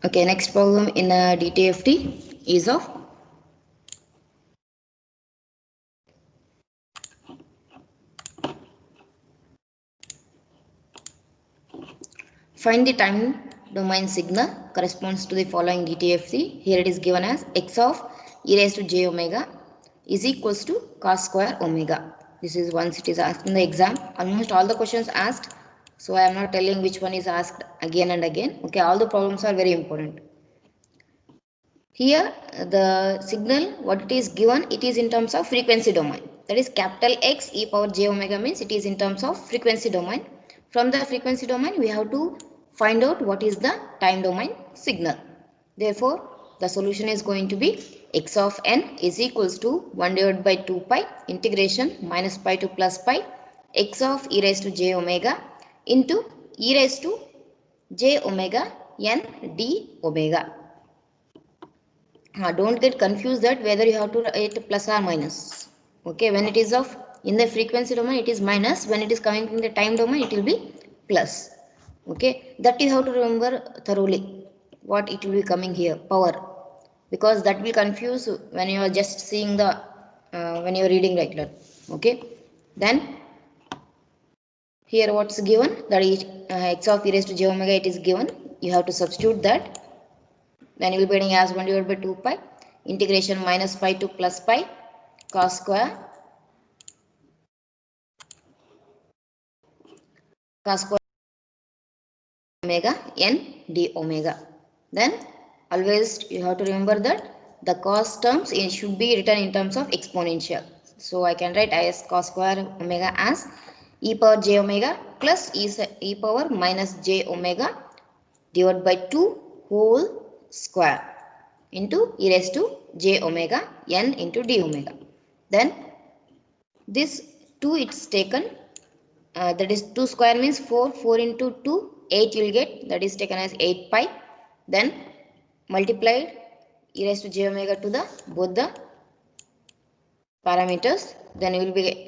Okay, next problem in DTFT is of find the time domain signal corresponds to the following DTFT. Here it is given as x of e raised to j omega is equals to cos square omega. This is once it is asked in the exam. Almost all the questions asked. So I am not telling which one is asked again and again. Okay, all the problems are very important. Here the signal what it is given, it is in terms of frequency domain. That is capital X e power j omega means it is in terms of frequency domain. From the frequency domain we have to find out what is the time domain signal. Therefore the solution is going to be x of n is equals to 1 divided by 2 pi integration minus pi to plus pi x of e raised to j omega into e raised to j omega n d omega. Don't get confused that whether you have to write plus or minus. Okay, when it is of in the frequency domain it is minus, when it is coming in the time domain it will be plus. Okay, that you have to remember thoroughly what it will be coming here, power, because that will confuse when you are just seeing the when you are reading regular. Okay, then here what's given, that is x of e raised to j omega, it is given, you have to substitute that. Then you will be getting as 1 divided by 2 pi integration minus pi to plus pi cos square omega n d omega. Then always you have to remember that the cos terms should be written in terms of exponential. So I can write as cos square omega as e power j omega plus e power minus j omega divided by 2 whole square into e raised to j omega n into d omega. Then this 2 it's taken, that is 2 square means 4, 4 into 2, 8 you will get, that is taken as 8 pi. Then multiplied e raised to j omega to the both the parameters. Then you will be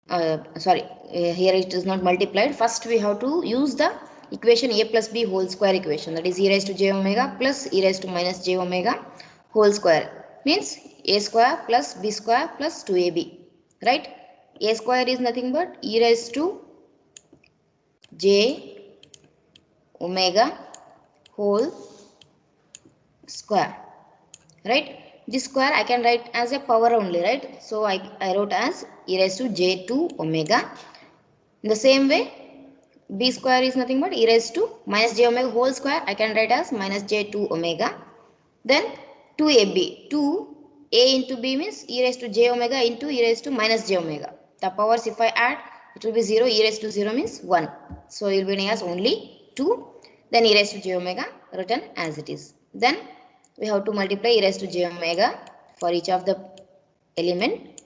here it is not multiplied. First we have to use the equation a plus b whole square equation, that is e raised to j omega plus e raised to minus j omega whole square means a square plus b square plus 2ab, right? A square is nothing but e raised to j omega whole square, right? This square I can write as a power only, right? So I wrote as e raised to j2 omega. In the same way b square is nothing but e raised to minus j omega whole square, I can write as minus j2 omega. Then 2ab, 2a into b means e raised to j omega into e raised to minus j omega. The powers if I add it will be 0, e raised to 0 means 1. So it will be as only 2. Then e raised to j omega written as it is. Then we have to multiply e raised to j omega for each of the element.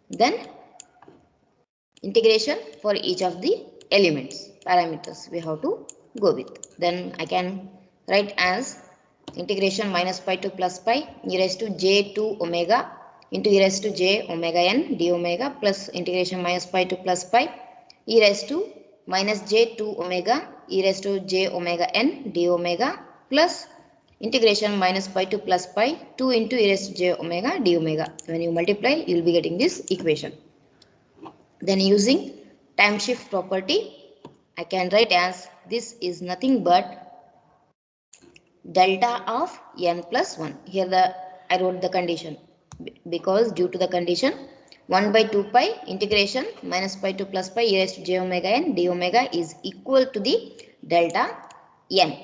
Then integration for each of the elements parameters we have to go with. Then I can write as integration minus pi to plus pi e raised to j2 omega into e raised to j omega n d omega plus integration minus pi to plus pi e raised to minus j2 omega e raised to j omega n d omega plus integration minus pi to plus pi 2 into e raised to j omega d omega. When you multiply you will be getting this equation. Then using time shift property I can write as this is nothing but delta of n plus 1. Here I wrote the condition because due to the condition 1 by 2 pi integration minus pi to plus pi e raised to j omega n d omega is equal to the delta n.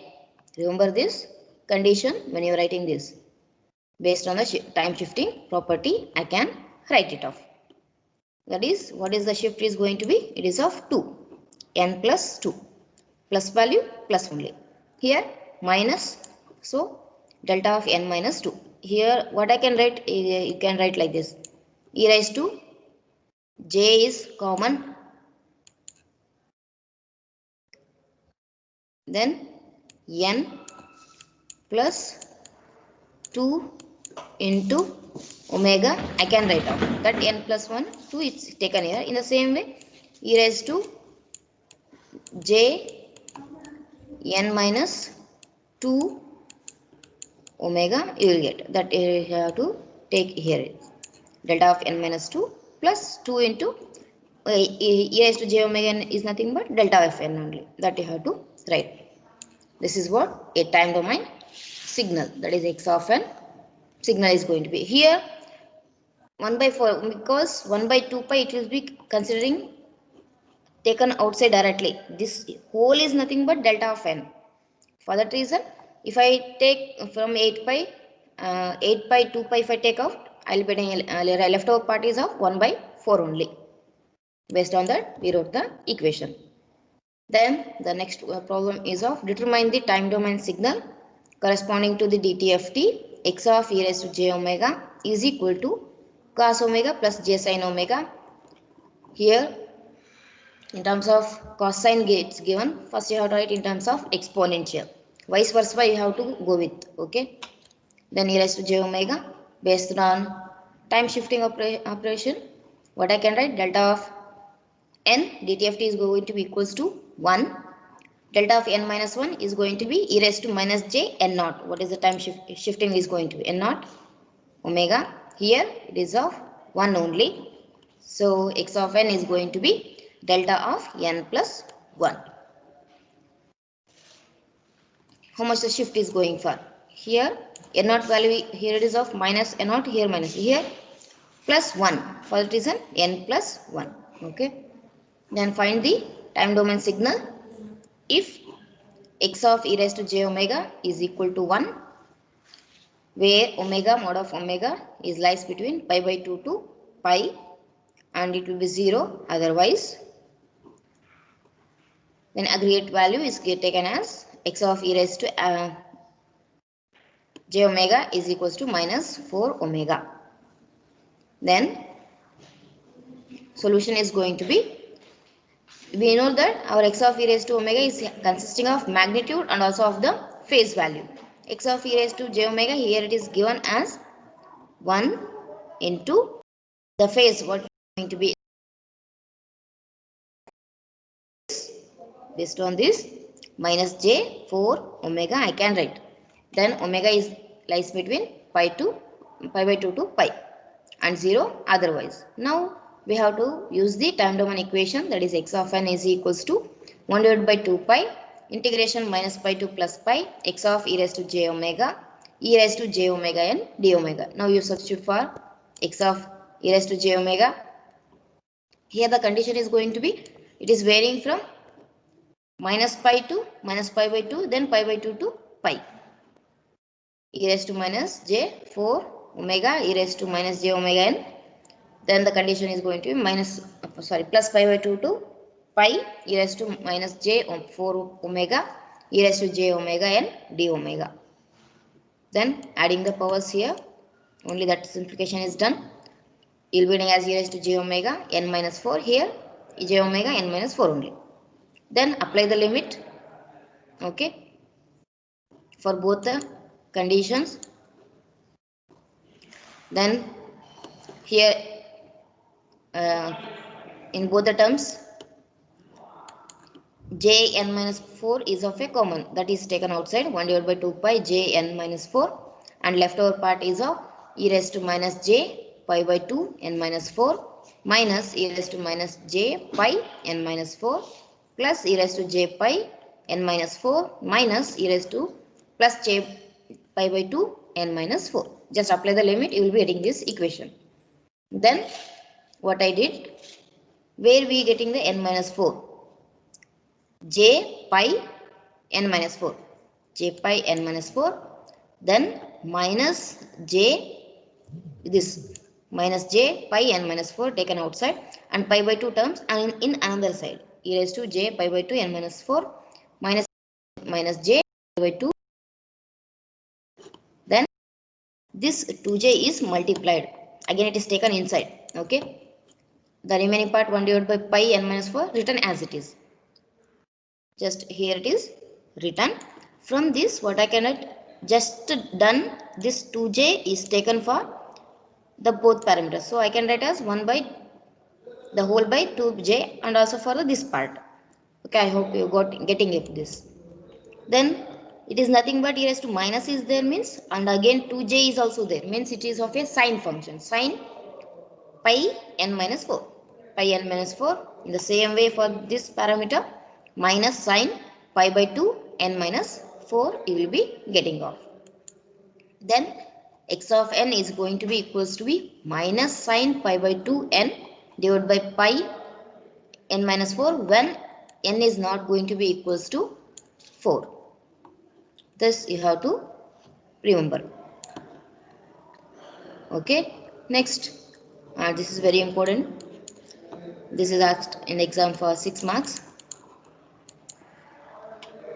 Remember this condition when you are writing this. Based on the time shifting property I can write it off. That is, what is the shift is going to be? It is of 2, n plus 2, plus value plus only. Here minus, so delta of n minus 2. Here what I can write, you can write like this. E raised to j is common. Then n plus 2 into omega I can write out that n plus 1 2 it's taken here. In the same way e raised to j n minus 2 omega you will get. That you have to take here. Delta of n minus 2 plus 2 into e raised to j omega n is nothing but delta of n only. That you have to write. This is what a time domain signal, that is x of n signal is going to be. Here 1 by 4, because 1 by 2 pi it will be considering taken outside directly. This whole is nothing but delta of n. For that reason, if I take from 8 pi, 8 pi 2 pi if I take out, I will be getting leftover part is of 1 by 4 only. Based on that, we wrote the equation. Then the next problem is of determine the time domain signal corresponding to the DTFT. X of e raised to j omega is equal to cos omega plus j sin omega. Here in terms of cosine gets given, first you have to write in terms of exponential. Vice versa you have to go with. Okay. Then e raised to j omega based on time shifting operation. What I can write, delta of n DTFT is going to be equals to 1. Delta of n minus 1 is going to be e raised to minus j n naught. What is the time shifting is going to be n naught omega. Here it is of 1 only. So x of n is going to be delta of n plus 1. How much the shift is going for? Here n naught value, here it is of minus n naught, here minus, here plus 1. For that reason n plus 1. Okay. Then find the time domain signal. If x of e raised to j omega is equal to 1, where omega mod of omega is lies between pi by 2 to pi, and it will be 0 otherwise, then aggregate value is taken as x of e raised to j omega is equals to minus 4 omega. Then solution is going to be, we know that our x of e raised to omega is consisting of magnitude and also of the phase value. X of e raised to j omega, here it is given as 1 into the phase, what is going to be based on this minus j 4 omega I can write. Then omega is lies between pi by 2 to pi and 0 otherwise. Now we have to use the time domain equation, that is x of n is equals to 1 divided by 2 pi integration minus pi to plus pi x of e raised to j omega e raised to j omega n d omega. Now you substitute for x of e raised to j omega. Here the condition is going to be, it is varying from minus pi to minus pi by 2, then pi by 2 to pi. E raised to minus j 4 omega e raised to minus j omega n. Then the condition is going to be plus pi by 2 to pi e raised to minus j 4 omega e raised to j omega n d omega. Then adding the powers here, only that simplification is done. You will be getting as e raised to j omega n minus 4, here j omega n minus 4 only. Then apply the limit, okay, for both the conditions. Then here in both the terms j n minus 4 is of a common, that is taken outside, 1 divided by 2 pi j n minus 4, and leftover part is of e raised to minus j pi by 2 n minus 4 minus e raised to minus j pi n minus 4 plus e raised to j pi n minus 4 minus e raised to plus j pi by 2 n minus 4. Just apply the limit, you will be getting this equation. Then what I did, where we getting the n minus 4, j pi n minus 4, j pi n minus 4, then minus j, this minus j pi n minus 4 taken outside, and pi by 2 terms and in another side, e raised to j pi by 2 n minus 4 minus j pi by 2. Then this 2j is multiplied, again it is taken inside. Okay, the remaining part 1 divided by pi n minus 4 written as it is. Just here it is written. From this what I can write, just done this 2j is taken for the both parameters, so I can write as 1 by the whole by 2j and also for this part. Okay, I hope you got getting it this. Then it is nothing but e raised to minus is there means, and again 2j is also there means it is of a sine function, sine pi n minus 4, pi n minus 4. In the same way for this parameter, minus sine pi by 2 n minus 4 you will be getting off. Then x of n is going to be equals to be minus sine pi by 2 n divided by pi n minus 4 when n is not going to be equals to 4. This you have to remember. Okay, next, this is very important. This is asked in exam for 6 marks.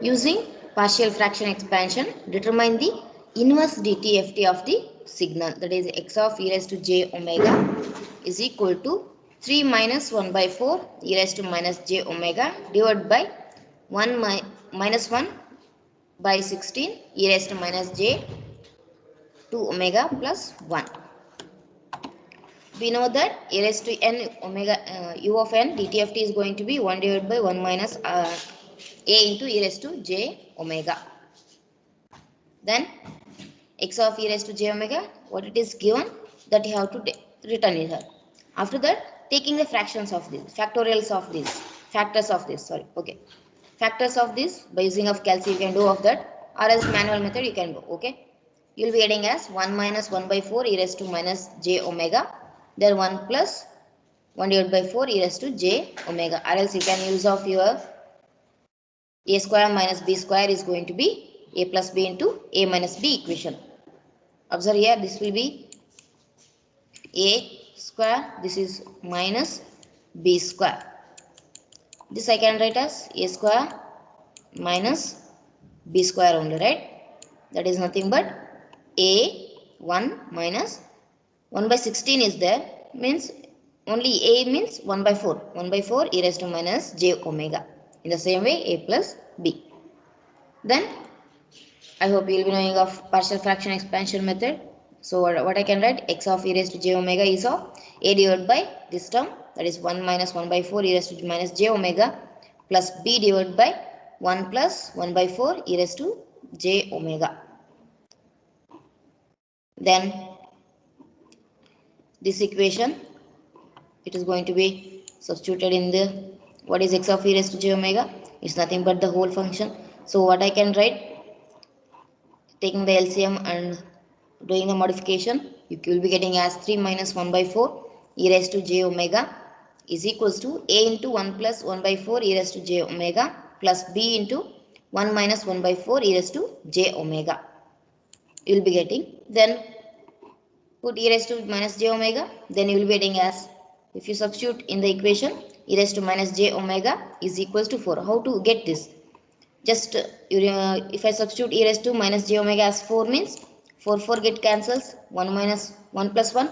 Using partial fraction expansion, determine the inverse DTFT of the signal, that is x of e raised to j omega is equal to 3 minus 1 by 4 e raised to minus j omega divided by 1 minus 1 by 16 e raised to minus j 2 omega plus 1. We know that e raised to n omega u of n DTFT is going to be 1 divided by 1 minus a into e raised to j omega. Then x of e raised to j omega, what it is given, that you have to return it here. After that, taking the fractions of this, factorials of this, factors of this, sorry, okay. Factors of this by using of calculus you can do of that, or as manual method you can go, okay. You will be getting as 1 minus 1 by 4 e raised to minus j omega, then 1 plus 1 divided by 4 e raised to j omega, or else you can use of your a square minus b square is going to be a plus b into a minus b equation. Observe here, this will be a square, this is minus b square. This I can write as a square minus b square only, right? That is nothing but a 1 minus 1 by 16 is there, means only a means 1 by 4, 1 by 4 e raised to minus j omega. In the same way, a plus b. Then I hope you will be knowing of partial fraction expansion method. So what I can write, x of e raised to j omega is of a divided by this term, that is 1 minus 1 by 4 e raised to minus j omega plus b divided by 1 plus 1 by 4 e raised to j omega. Then this equation, it is going to be substituted in the, what is x of e raised to j omega, it's nothing but the whole function. So what I can write, taking the LCM and doing the modification, you will be getting as 3 minus 1 by 4 e raised to j omega is equals to a into 1 plus 1 by 4 e raised to j omega plus b into 1 minus 1 by 4 e raised to j omega. You will be getting, then put e raised to minus j omega, then you will be getting as, if you substitute in the equation, e raised to minus j omega is equals to 4. How to get this? Just if I substitute e raised to minus j omega as 4 means 4 get cancels, 1 minus 1 plus 1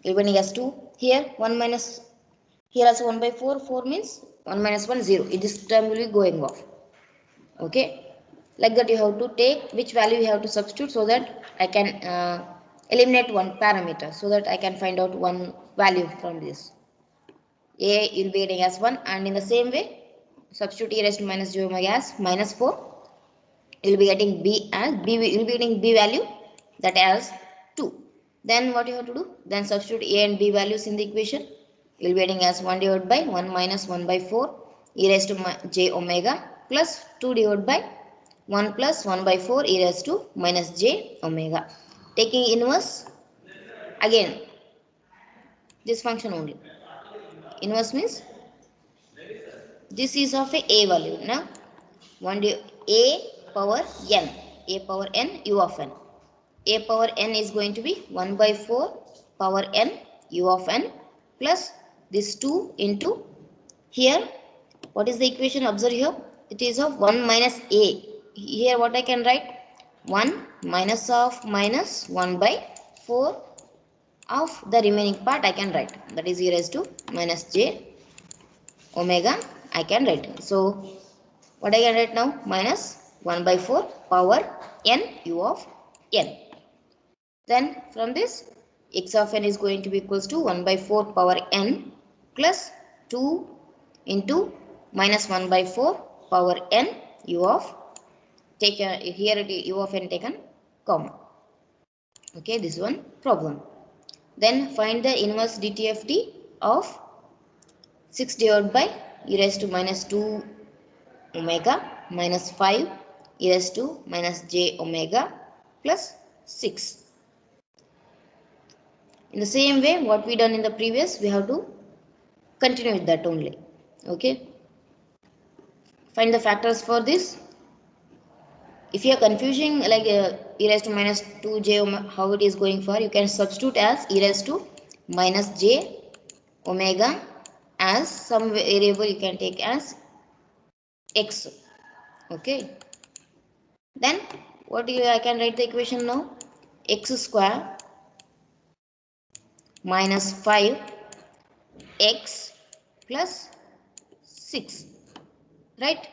remaining as 2. Here 1 minus, here also 1 by 4, 4 means 1 minus 1 0. This term will be going off. Okay, like that you have to take which value you have to substitute, so that I can eliminate one parameter, so that I can find out one value from this. A you will be getting as 1, and in the same way substitute e raised to minus j omega as minus 4. You will be getting b as b, you will be getting b value that as 2. Then what you have to do, then substitute a and b values in the equation. You will be getting as 1 divided by 1 minus 1 by 4 e raised to j omega plus 2 divided by 1 plus 1 by 4 e raised to minus j omega. Taking inverse, again this function only. Inverse means this is of a value. Now 1 a power n, a power n u of n. A power n is going to be 1 by 4 power n u of n plus this 2 into, here what is the equation? Observe here, it is of 1 minus a. Here what I can write, 1 minus of minus 1 by 4 of the remaining part I can write, that is e raised to minus j omega I can write. So what I can write now, minus 1 by 4 power n u of n. Then from this, x of n is going to be equals to 1 by 4 power n plus 2 into minus 1 by 4 power n u of take here it u of n taken common. Okay, this one problem. Then find the inverse DTFT of 6 divided by e raised to minus 2 omega minus 5 e raised to minus j omega plus 6. In the same way what we done in the previous, we have to continue with that only. Okay, find the factors for this. If you are confusing like e raised to minus 2j how it is going for, you can substitute as e raised to minus j omega as some variable you can take as x. Okay, then what I can write the equation now, x square minus 5x plus 6, right?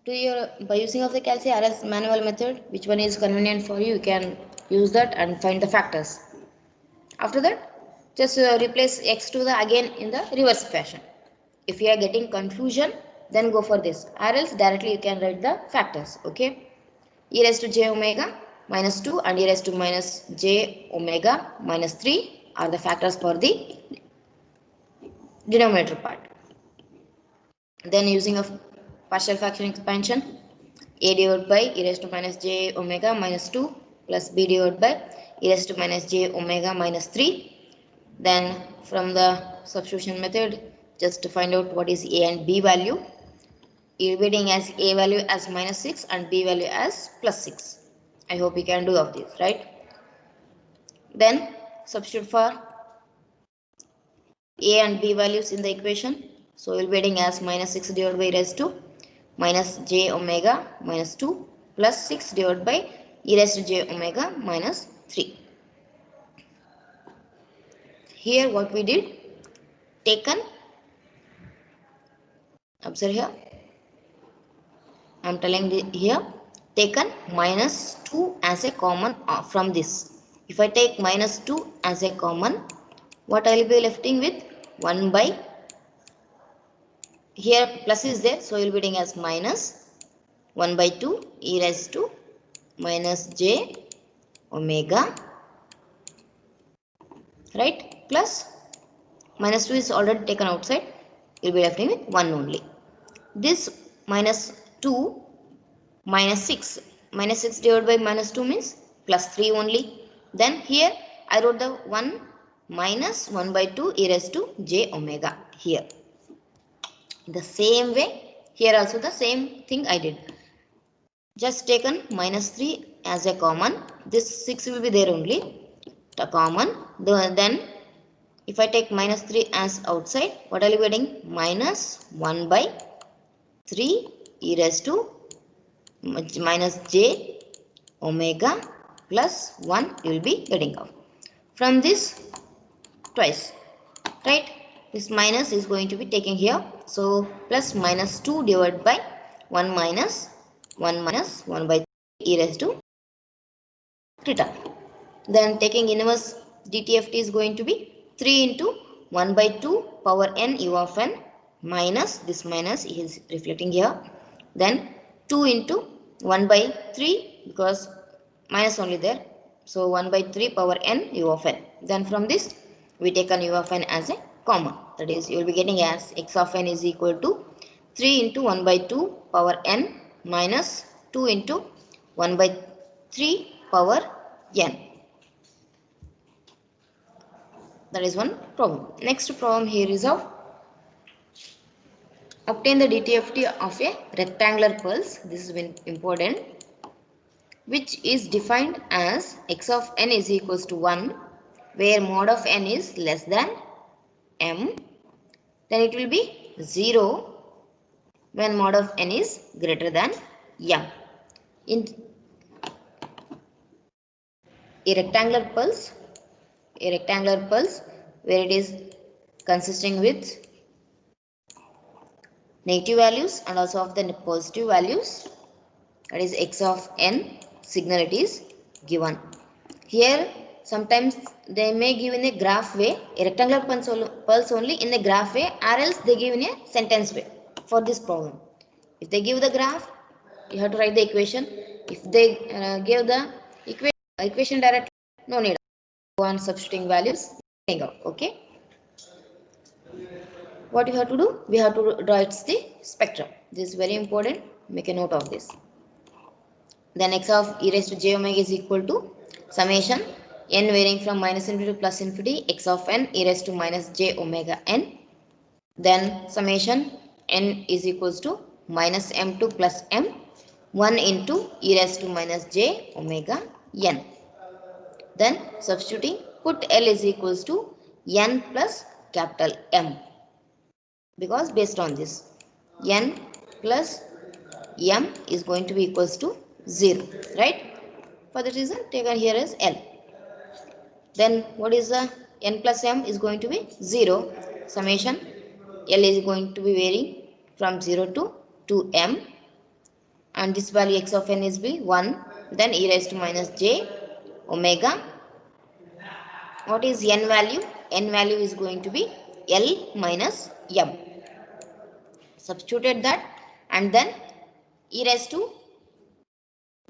To your by using of the calci or else manual method, which one is convenient for you, you can use that and find the factors. After that, just replace x to the again in the reverse fashion. If you are getting confusion, then go for this, or else directly you can write the factors. Okay, e raised to j omega minus 2 and e raised to minus j omega minus 3 are the factors for the denominator part. Then using of partial fraction expansion, a divided by e raised to minus j omega minus 2 plus b divided by e raised to minus j omega minus 3. Then from the substitution method, just to find out what is a and b value, you'll be getting as a value as minus 6 and b value as plus 6. I hope you can do of this, right? Then substitute for a and b values in the equation. So you'll be getting as minus 6 divided by e raised to minus j omega minus 2 plus 6 divided by e raised to j omega minus 3. Here what we did, taken, observe here, I am telling here, taken minus 2 as a common from this. If I take minus 2 as a common, what I will be lefting with 1 by, here plus is there, so you will be getting as minus 1 by 2 e raised to minus j omega, right, plus minus 2 is already taken outside, you will be left with 1 only. This minus 2 minus 6 divided by minus 2 means plus 3 only. Then here I wrote the 1 minus 1 by 2 e raised to j omega here. The same way here also the same thing I did, just taken minus 3 as a common, this 6 will be there only, the common. Then if I take minus 3 as outside, what are you getting, minus 1 by 3 e raised to minus j omega plus 1 you will be getting out. From this twice, right, this minus is going to be taken here, so plus minus 2 divided by 1 minus 1 by 3 e raised to theta. Then taking inverse DTFT is going to be 3 into 1 by 2 power n u of n minus this minus is reflecting here, then 2 into 1 by 3 because minus only there, so 1 by 3 power n u of n. Then from this we take an u of n as a common, that is you will be getting as x of n is equal to 3 into 1 by 2 power n minus 2 into 1 by 3 power n. That is one problem. Next problem here is of obtain the DTFT of a rectangular pulse. This is very important, which is defined as x of n is equals to 1 where mod of n is less than m, then it will be 0 when mod of n is greater than m. In a rectangular pulse where it is consisting with negative values and also of the positive values, that is x of n signal it is given. Here sometimes they may give in a graph way, a rectangular pulse only in a graph way, or else they give in a sentence way for this problem. If they give the graph, you have to write the equation. If they give the equation directly, no need. Go on substituting values. Okay. What you have to do? We have to write the spectrum. This is very important. Make a note of this. Then x of e raised to j omega is equal to summation n varying from minus infinity to plus infinity x of n e raised to minus j omega n. Then summation n is equals to minus m2 plus m 1 into e raised to minus j omega n. Then substituting, put L is equals to n plus capital M, because based on this n plus m is going to be equals to 0, right? For that reason taken here as L. Then what is the n plus m is going to be 0. Summation L is going to be varying from 0 to 2m, and this value x of n is be 1. Then e raised to minus j omega. What is n value? N value is going to be L minus m. Substituted that, and then e raised to,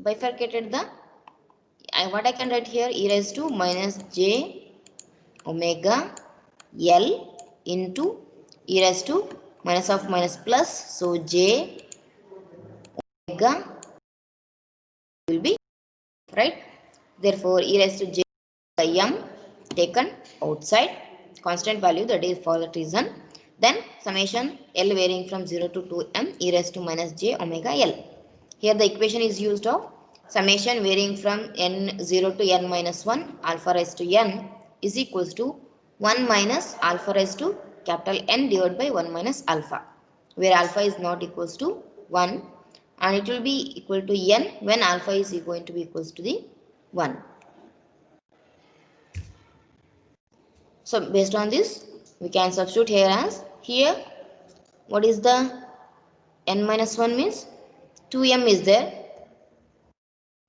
bifurcated the, what I can write here, e raised to minus j omega L into e raised to minus of minus plus, so j omega will be, right? Therefore e raised to j m taken outside, constant value, that is for that reason. Then summation L varying from 0 to 2m e raised to minus j omega L. Here the equation is used of summation varying from n0 to n minus 1 alpha raised to n is equals to 1 minus alpha raised to capital N divided by 1 minus alpha, where alpha is not equals to 1, and it will be equal to n when alpha is going to be equals to the 1. So based on this, we can substitute here as, here what is the n minus 1 means 2m is there,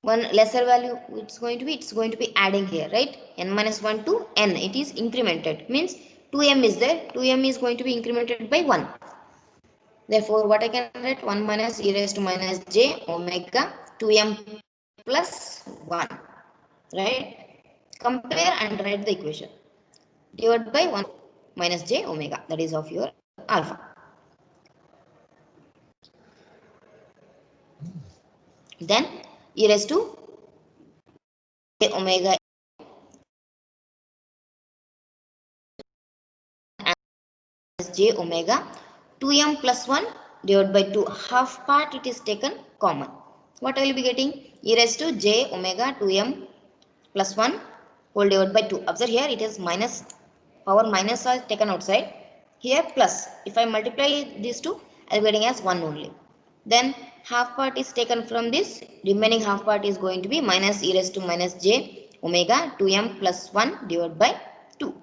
one lesser value it's going to be adding here, right? N minus 1 to n, it is incremented, means 2m is there, 2m is going to be incremented by 1. Therefore what I can write, 1 minus e raised to minus j omega 2m plus 1, right? Compare and write the equation, divided by 1 minus j omega, that is of your alpha. Then e raised to j omega j omega 2m plus 1 divided by 2, half part it is taken common. What I will be getting? E raised to j omega 2m plus 1 whole divided by 2. Observe here it is minus, power minus are taken outside, here plus. If I multiply these two, I will be getting as 1 only. Then half part is taken from this, remaining half part is going to be minus e raised to minus j omega 2m plus 1 divided by 2.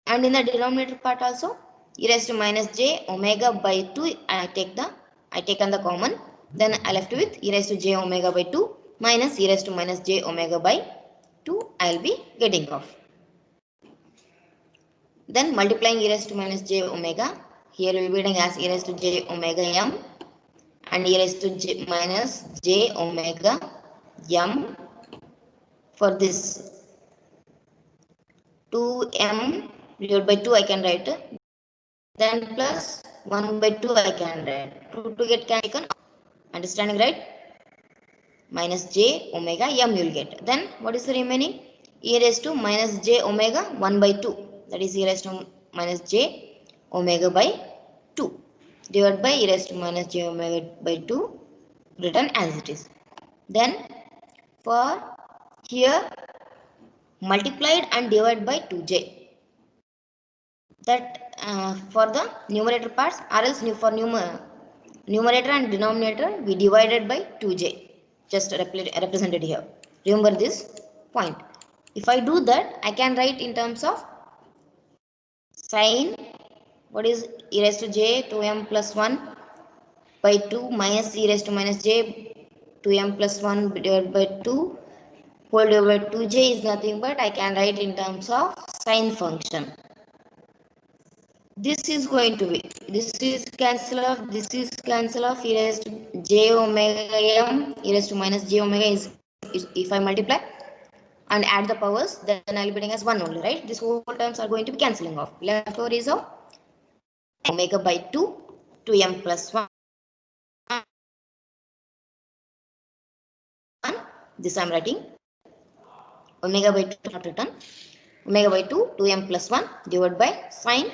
And in the denominator part also, e raised to minus j omega by 2, I taken the common, then I left with e raised to j omega by 2 minus e raised to minus j omega by 2, I will be getting off. Then multiplying e raised to minus j omega, here we will be getting as e raised to j omega m, and e raised to minus j omega m. For this 2m divided by 2 I can write, then plus 1 by 2 I can write, 2 to get taken, understanding, right? Minus j omega m you will get. Then what is the remaining? E raised to minus j omega 1 by 2, that is e raised to minus j omega by 2 divided by e raised to minus j omega by 2 written as it is. Then for here multiplied and divided by 2j, that for the numerator parts, or else for numerator and denominator we divided by 2j, just represented here. Remember this point. If I do that, I can write in terms of sin, what is e raised to j 2m plus 1 by 2 minus e raised to minus j 2m plus 1 divided by 2 whole divided by 2j is nothing but I can write in terms of sine function. This is going to be, this is cancel off e raised to j omega m e raised to minus j omega is if I multiply and add the powers, then I'll be getting as 1 only, right? These whole terms are going to be cancelling off. Left over is of omega by 2 2m plus 1. This I'm writing omega by 2 not written. Omega by 2 2m plus 1 divided by sine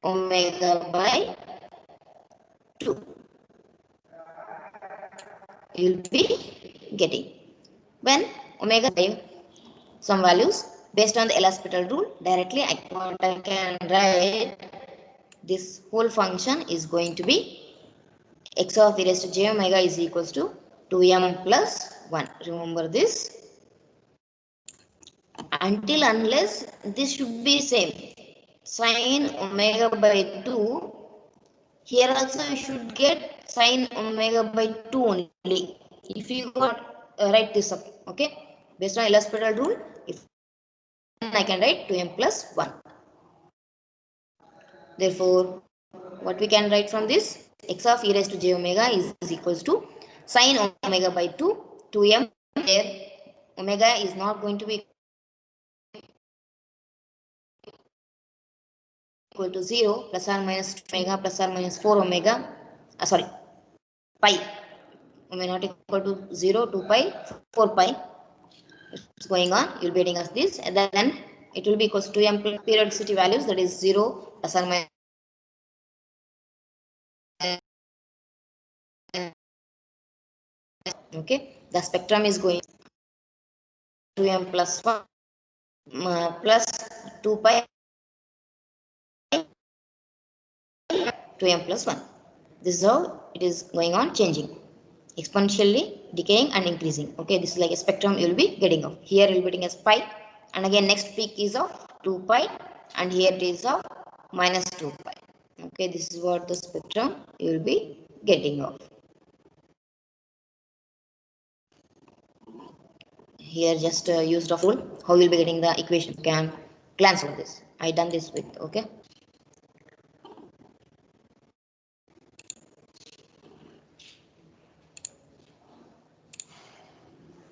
omega by 2. You'll be getting when omega by some values based on the L'Hospital rule directly I can write this whole function is going to be x of e raised to j omega is equals to 2m plus 1. Remember this until unless this should be same sine omega by 2. Here also you should get sine omega by 2 only. If you got write this up, okay, based on L'Hospital rule, if I can write 2m plus 1. Therefore, what we can write from this, x of e raised to j omega is equals to sine omega by 2 2m. There omega is not going to be equal to 0 plus or minus omega plus or minus 4 omega, sorry, pi omega not equal to 0 2 pi 4 pi. It's going on, you'll be getting us this, and then it will be equals to m periodicity values, that is 0 plus or minus. Okay, the spectrum is going 2m plus 1 plus 2 pi 2m plus 1. This is how it is going on changing, exponentially decaying and increasing. Okay, this is like a spectrum you will be getting of. Here you will be getting as pi, and again next peak is of 2 pi, and here it is of minus 2 pi. Okay, this is what the spectrum you will be getting of. Here just used of rule how you will be getting the equation. You can glance over this. I done this with, okay.